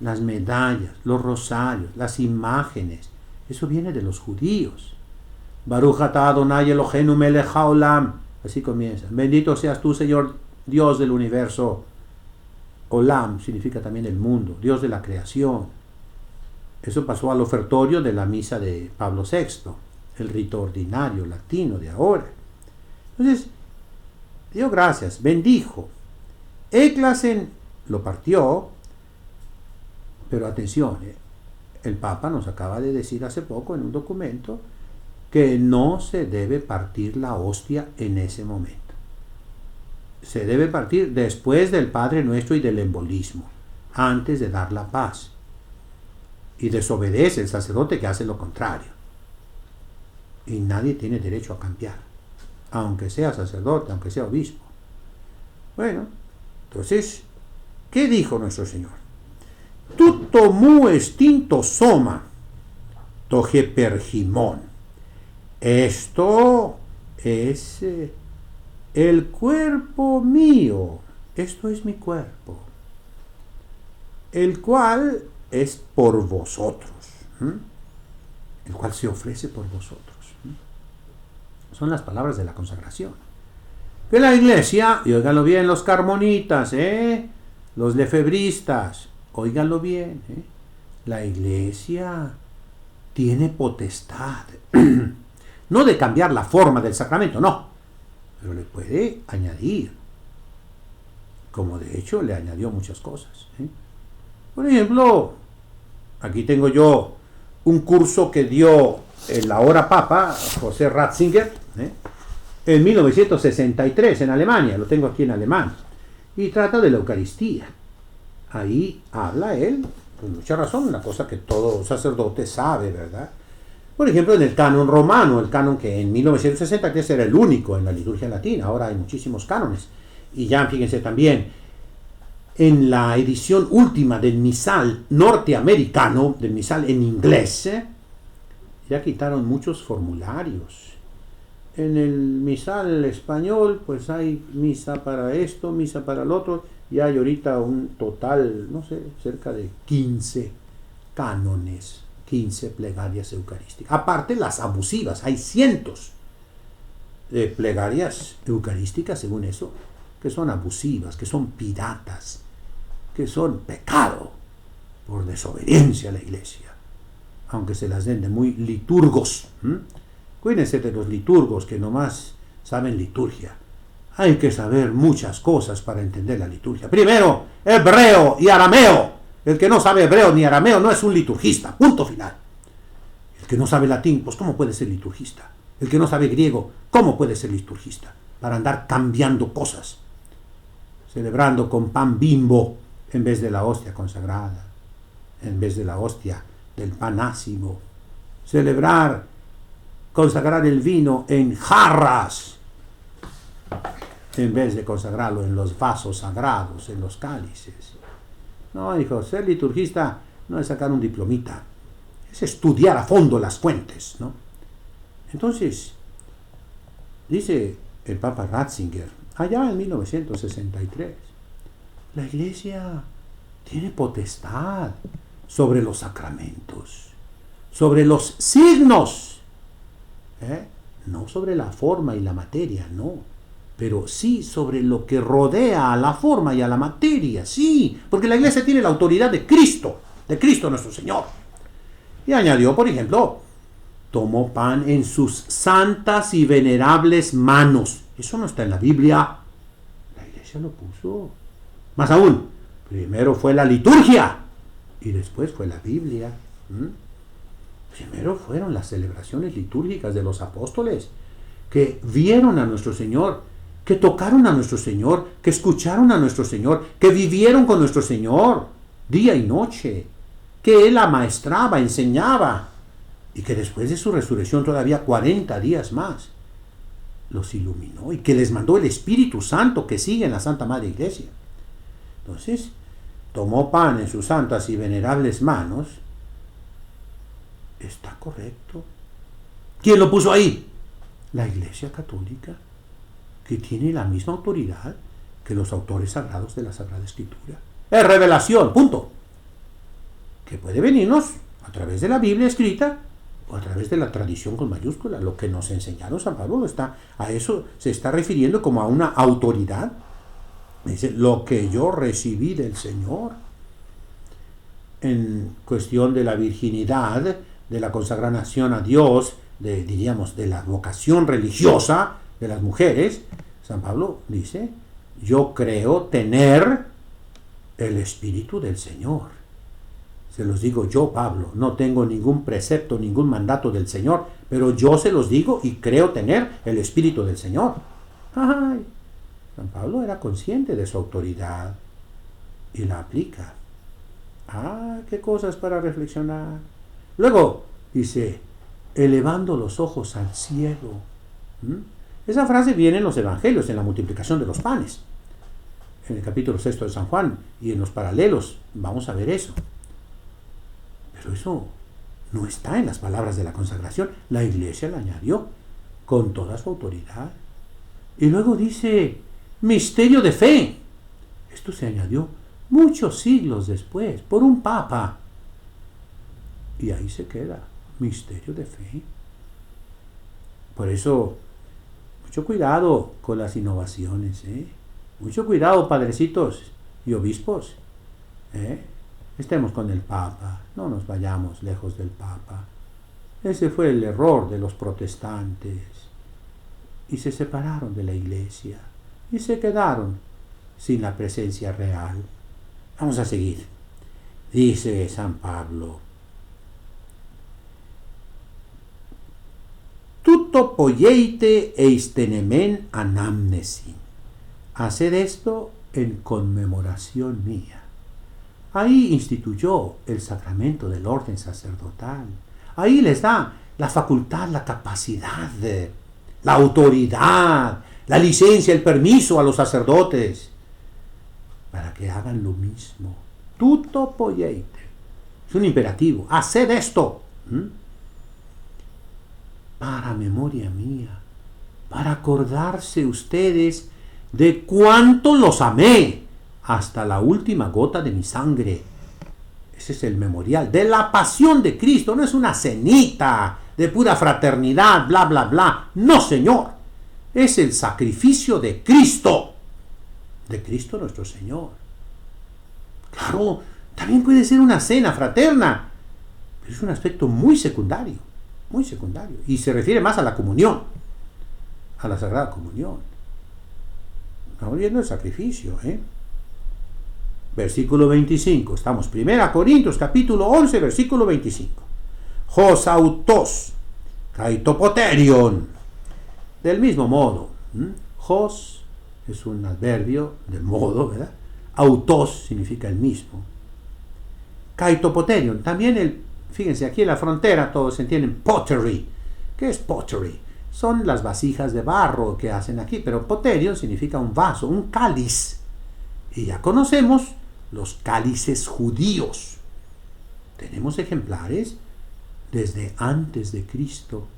las medallas, los rosarios, las imágenes. Eso viene de los judíos. Baruch atah Adonai Eloheinu melech haolam. Así comienza. Bendito seas tú, Señor, Dios del universo. Olam significa también el mundo, Dios de la creación. Eso pasó al ofertorio de la misa de Pablo VI, el rito ordinario latino de ahora. Entonces, dio gracias, bendijo. Eklasen lo partió, pero atención, el Papa nos acaba de decir hace poco en un documento que no se debe partir la hostia en ese momento. Se debe partir después del Padre Nuestro y del embolismo, antes de dar la paz. Y desobedece el sacerdote que hace lo contrario. Y nadie tiene derecho a cambiar, aunque sea sacerdote, aunque sea obispo. Bueno, entonces, ¿qué dijo nuestro Señor? Tutto mu extinto soma, toje pergimón. Esto es el cuerpo mío, esto es mi cuerpo, el cual es por vosotros, el cual se ofrece por vosotros. Son las palabras de la consagración. Que la iglesia, y óiganlo bien los carmonitas, los lefebristas, óiganlo bien, la iglesia tiene potestad, no de cambiar la forma del sacramento, no, pero le puede añadir, como de hecho le añadió muchas cosas. Por ejemplo, aquí tengo yo un curso que dio el ahora Papa José Ratzinger, en 1963 en Alemania, lo tengo aquí en alemán, y trata de la Eucaristía. Ahí habla él, con mucha razón, una cosa que todo sacerdote sabe, ¿verdad? Por ejemplo, en el canon romano, el canon que en 1963 era el único en la liturgia latina, ahora hay muchísimos cánones. Y ya, fíjense también, en la edición última del misal norteamericano, del misal en inglés, ya quitaron muchos formularios. En el misal español, pues hay misa para esto, misa para el otro, y hay ahorita un total, no sé, cerca de 15 cánones, 15 plegarias eucarísticas. Aparte las abusivas, hay cientos de plegarias eucarísticas, según eso, que son abusivas, que son piratas, que son pecado por desobediencia a la iglesia, aunque se las den de muy liturgos. Cuídense de los liturgos que nomás saben liturgia. Hay que saber muchas cosas para entender la liturgia. Primero, hebreo y arameo. El que no sabe hebreo ni arameo no es un liturgista. Punto final. El que no sabe latín, pues ¿cómo puede ser liturgista? El que no sabe griego, ¿cómo puede ser liturgista? Para andar cambiando cosas. Celebrando con pan Bimbo en vez de la hostia consagrada. En vez de la hostia del pan ácimo. Consagrar el vino en jarras en vez de consagrarlo en los vasos sagrados, en los cálices. No, hijo, ser liturgista no es sacar un diplomita, es estudiar a fondo las fuentes, ¿no? Entonces, dice el Papa Ratzinger, allá en 1963, la iglesia tiene potestad sobre los sacramentos, sobre los signos, no sobre la forma y la materia, no, pero sí sobre lo que rodea a la forma y a la materia, sí, porque la iglesia tiene la autoridad de Cristo nuestro Señor. Y añadió, por ejemplo, tomó pan en sus santas y venerables manos. Eso no está en la Biblia, la iglesia lo puso. Más aún, primero fue la liturgia y después fue la Biblia. Primero fueron las celebraciones litúrgicas de los apóstoles, que vieron a nuestro Señor, que tocaron a nuestro Señor, que escucharon a nuestro Señor, que vivieron con nuestro Señor día y noche, que Él amaestraba, enseñaba, y que después de su resurrección todavía 40 días más los iluminó y que les mandó el Espíritu Santo que sigue en la Santa Madre Iglesia. Entonces, tomó pan en sus santas y venerables manos. Está correcto. ¿Quién lo puso ahí? La Iglesia Católica, que tiene la misma autoridad que los autores sagrados de la Sagrada Escritura. Es revelación, punto. que puede venirnos a través de la Biblia escrita o a través de la tradición con mayúscula. Lo que nos enseñaron San Pablo a eso se está refiriendo como a una autoridad. Dice, lo que yo recibí del Señor en cuestión de la virginidad, de la consagración a Dios, diríamos, de la vocación religiosa de las mujeres. San Pablo dice, yo creo tener el Espíritu del Señor. Se los digo yo, Pablo, no tengo ningún precepto, ningún mandato del Señor, pero yo se los digo y creo tener el Espíritu del Señor. Ay, San Pablo era consciente de su autoridad y la aplica. Ah, qué cosas para reflexionar. Luego dice, elevando los ojos al cielo. Esa frase viene en los evangelios, en la multiplicación de los panes. En el capítulo 6 de San Juan y en los paralelos vamos a ver eso. Pero eso no está en las palabras de la consagración. La Iglesia la añadió con toda su autoridad. Y luego dice, misterio de fe. Esto se añadió muchos siglos después por un papa. Y ahí se queda, misterio de fe. Por eso, mucho cuidado con las innovaciones, Mucho cuidado, padrecitos y obispos, Estemos con el Papa, no nos vayamos lejos del Papa. Ese fue el error de los protestantes. Y se separaron de la Iglesia y se quedaron sin la presencia real. Vamos a seguir. Dice San Pablo, tutto poieite eistenemen anamnesin. Haced esto en conmemoración mía. Ahí instituyó el sacramento del orden sacerdotal. Ahí les da la facultad, la capacidad, la autoridad, la licencia, el permiso a los sacerdotes para que hagan lo mismo. Tutto poieite. Es un imperativo. Haced esto. Para memoria mía. Para acordarse ustedes de cuánto los amé hasta la última gota de mi sangre. Ese es el memorial de la pasión de Cristo. No es una cenita de pura fraternidad, bla, bla, bla. No, Señor. Es el sacrificio de Cristo. De Cristo nuestro Señor. Claro, también puede ser una cena fraterna, pero es un aspecto muy secundario. Muy secundario. Y se refiere más a la comunión. A la Sagrada Comunión. Estamos viendo el sacrificio, Versículo 25. Estamos 1 Corintios, capítulo 11, versículo 25. Hos autos, kaitopoterion. Del mismo modo. Hos es un adverbio de modo, ¿verdad? Autos significa el mismo. Kaitopoterion. También fíjense, aquí en la frontera todos entienden pottery. ¿Qué es pottery? Son las vasijas de barro que hacen aquí, pero poterion significa un vaso, un cáliz. Y ya conocemos los cálices judíos. Tenemos ejemplares desde antes de Cristo.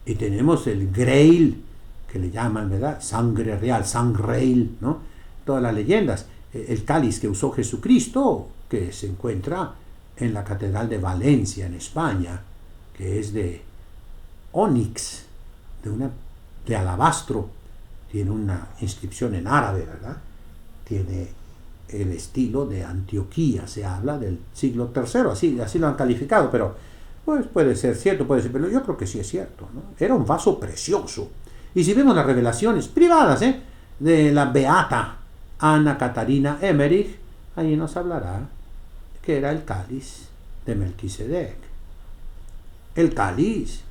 Y tenemos el Grail, que le llaman, ¿verdad? Sangre real, Sangreil, ¿no? Todas las leyendas. El cáliz que usó Jesucristo, que se encuentra en la Catedral de Valencia, en España, que es de ónix, de alabastro. Tiene una inscripción en árabe, ¿verdad? Tiene el estilo de Antioquía, se habla del siglo III, así lo han calificado, pero pues puede ser cierto, puede ser, pero yo creo que sí es cierto, ¿no? Era un vaso precioso. Y si vemos las revelaciones privadas, de la beata Ana Catarina Emmerich, ahí nos hablará que era el cáliz de Melquisedec. El cáliz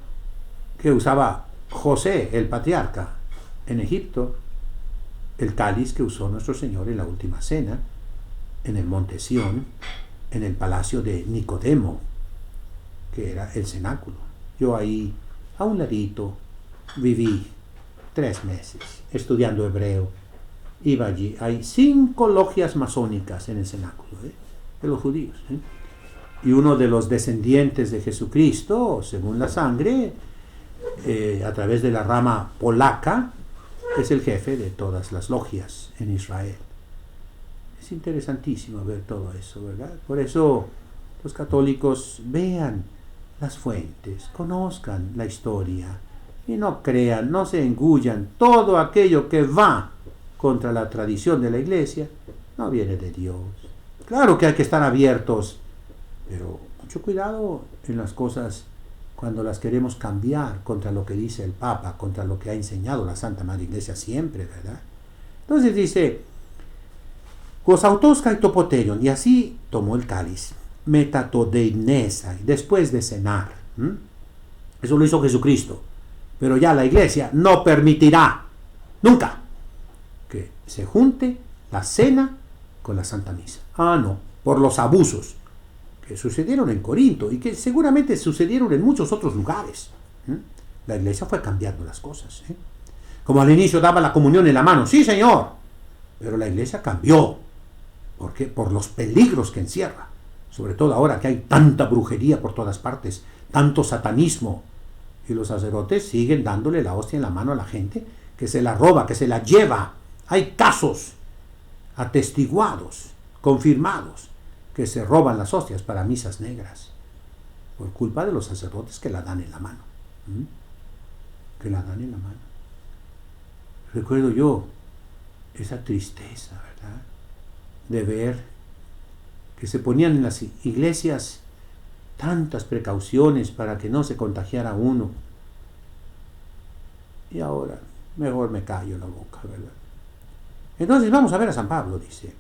que usaba José, el patriarca, en Egipto. El cáliz que usó nuestro Señor en la última cena, en el monte Sión, en el palacio de Nicodemo, que era el cenáculo. Yo ahí, a un ladito, viví 3 meses estudiando hebreo. Iba allí. Hay 5 logias masónicas en el cenáculo, de los judíos. Y uno de los descendientes de Jesucristo, según la sangre, a través de la rama polaca, es el jefe de todas las logias en Israel. Es interesantísimo ver todo eso, ¿verdad? Por eso los católicos vean las fuentes, conozcan la historia y no crean, no se engullan. Todo aquello que va contra la tradición de la Iglesia no viene de Dios. Claro que hay que estar abiertos, pero mucho cuidado en las cosas cuando las queremos cambiar contra lo que dice el Papa, contra lo que ha enseñado la Santa Madre Iglesia siempre, ¿verdad? Entonces dice, Gosautos topoterion, y así tomó el cáliz, metatodeinesa, después de cenar. Eso lo hizo Jesucristo, pero ya la Iglesia no permitirá, nunca, que se junte la cena con la Santa Misa. No, por los abusos que sucedieron en Corinto y que seguramente sucedieron en muchos otros lugares. La Iglesia fue cambiando las cosas. Como al inicio daba la comunión en la mano, sí señor, pero la Iglesia cambió. ¿Por qué? Por los peligros que encierra, sobre todo ahora que hay tanta brujería por todas partes, tanto satanismo, y los sacerdotes siguen dándole la hostia en la mano a la gente, que se la roba, que se la lleva. Hay casos atestiguados, confirmados, que se roban las hostias para misas negras, por culpa de los sacerdotes que la dan en la mano. Que la dan en la mano. Recuerdo yo esa tristeza, ¿verdad?, de ver que se ponían en las iglesias tantas precauciones para que no se contagiara uno. Y ahora, mejor me callo la boca, ¿verdad? Entonces vamos a ver a San Pablo, dice,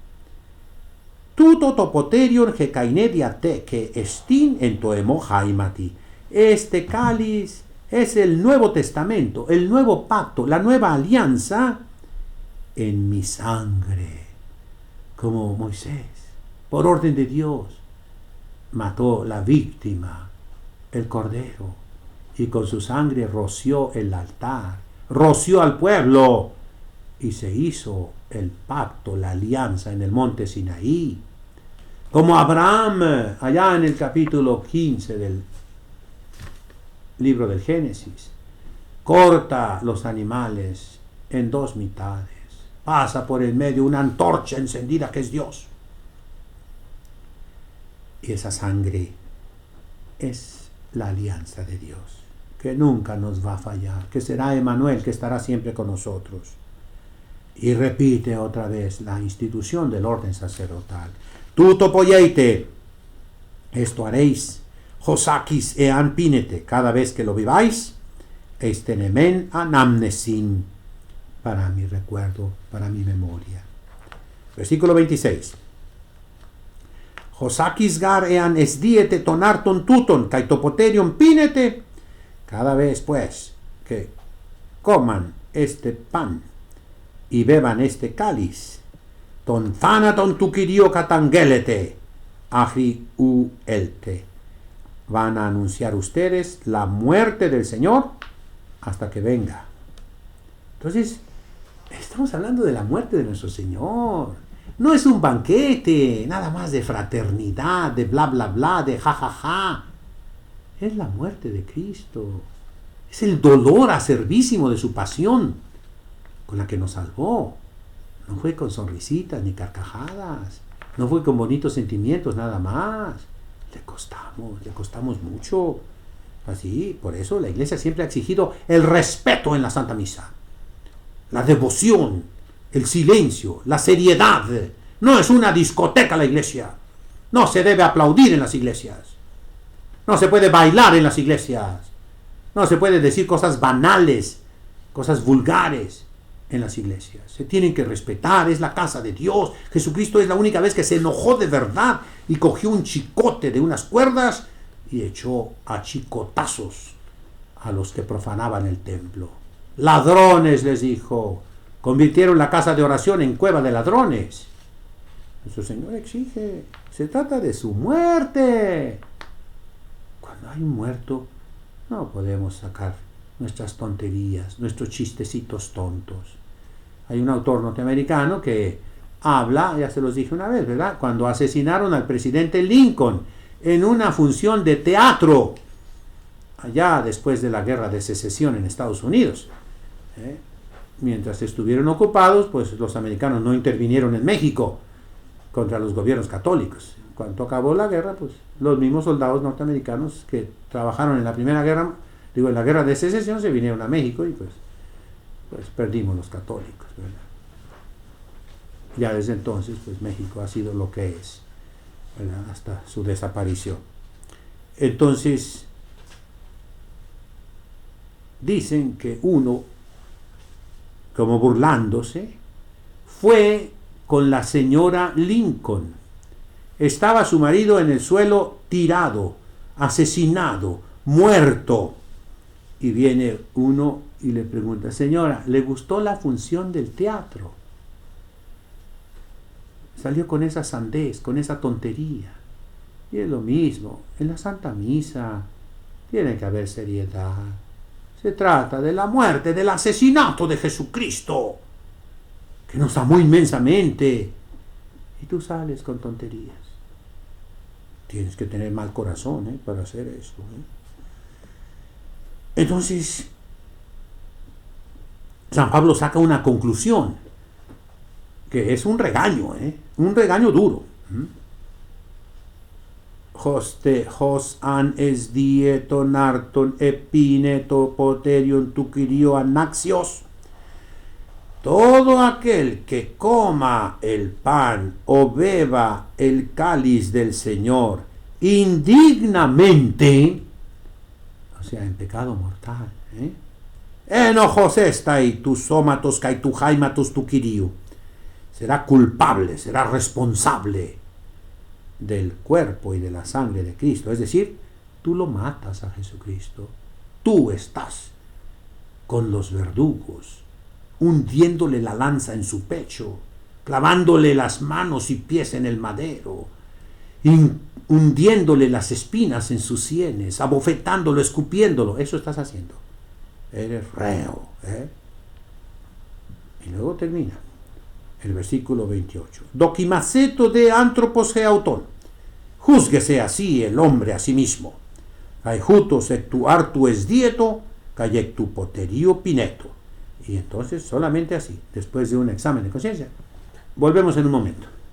Tuto topoterion hekainediate que estin en toemo haimati. Este cáliz es el Nuevo Testamento, el nuevo pacto, la nueva alianza en mi sangre. Como Moisés, por orden de Dios, mató la víctima, el cordero, y con su sangre roció el altar, roció al pueblo, y se hizo el pacto, la alianza en el monte Sinaí. Como Abraham, allá en el capítulo 15 del libro del Génesis, corta los animales en dos mitades, pasa por el medio una antorcha encendida que es Dios. Y esa sangre es la alianza de Dios, que nunca nos va a fallar, que será Emmanuel, que estará siempre con nosotros. Y repite otra vez la institución del orden sacerdotal. Tuto poieite, esto haréis, Josakis ean pinete, cada vez que lo viváis, estenemen anamnesin, para mi recuerdo, para mi memoria. Versículo 26. Josakis gar ean esdiete tonarton tuton, kaitopoterion pinete, cada vez pues que coman este pan y beban este cáliz, ton thanaton tukidio katangelete, agri u elte. Van a anunciar ustedes la muerte del Señor hasta que venga. Entonces, estamos hablando de la muerte de nuestro Señor. No es un banquete, nada más de fraternidad, de bla bla bla, de ja ja ja. Es la muerte de Cristo. Es el dolor acervísimo de su pasión con la que nos salvó. No fue con sonrisitas ni carcajadas. No fue con bonitos sentimientos nada más. Le costamos mucho. Así, por eso la Iglesia siempre ha exigido el respeto en la Santa Misa, la devoción, el silencio, la seriedad. No es una discoteca la Iglesia. No se debe aplaudir en las iglesias. No se puede bailar en las iglesias. No se puede decir cosas banales, cosas vulgares en las iglesias. Se tienen que respetar, es la casa de Dios. Jesucristo es la única vez que se enojó de verdad y cogió un chicote de unas cuerdas y echó a chicotazos a los que profanaban el templo. Ladrones, les dijo, convirtieron la casa de oración en cueva de ladrones. Nuestro Señor exige, se trata de su muerte. Cuando hay un muerto, no podemos sacar nuestras tonterías, nuestros chistecitos tontos. Hay un autor norteamericano que habla, ya se los dije una vez, ¿verdad?, cuando asesinaron al presidente Lincoln en una función de teatro, allá después de la guerra de secesión en Estados Unidos. Mientras estuvieron ocupados, pues los americanos no intervinieron en México contra los gobiernos católicos. cuando acabó la guerra, pues los mismos soldados norteamericanos que trabajaron en la primera guerra, en la guerra de secesión, se vinieron a México y pues perdimos los católicos, ¿verdad? Ya desde entonces, pues México ha sido lo que es, ¿verdad? Hasta su desaparición. Entonces, dicen que uno, como burlándose, fue con la señora Lincoln. Estaba su marido en el suelo tirado, asesinado, muerto. Y viene uno y le pregunta: señora, ¿le gustó la función del teatro? Salió con esa sandez, con esa tontería. Y es lo mismo, en la Santa Misa tiene que haber seriedad. Se trata de la muerte, del asesinato de Jesucristo, que nos amó inmensamente. Y tú sales con tonterías. Tienes que tener mal corazón para hacer eso. Entonces, San Pablo saca una conclusión, que es un regaño duro. Hos an es dieton arton epineto poterion tuquirio anaxios. Todo aquel que coma el pan o beba el cáliz del Señor indignamente, o sea, en pecado mortal, enojos estai tus sómatos kai tu jaimatos tu quirio, será culpable, será responsable del cuerpo y de la sangre de Cristo. Es decir, tú lo matas a Jesucristo. Tú estás con los verdugos, hundiéndole la lanza en su pecho, clavándole las manos y pies en el madero, hundiéndole las espinas en sus sienes, abofetándolo, escupiéndolo. Eso estás haciendo. Eres reo. Y luego termina el versículo 28. Doquimaceto de antropos geautón. Júzguese así el hombre a sí mismo. Caijutos tu artu es dieto, cayectu poterio pineto. Y entonces solamente así, después de un examen de conciencia. Volvemos en un momento.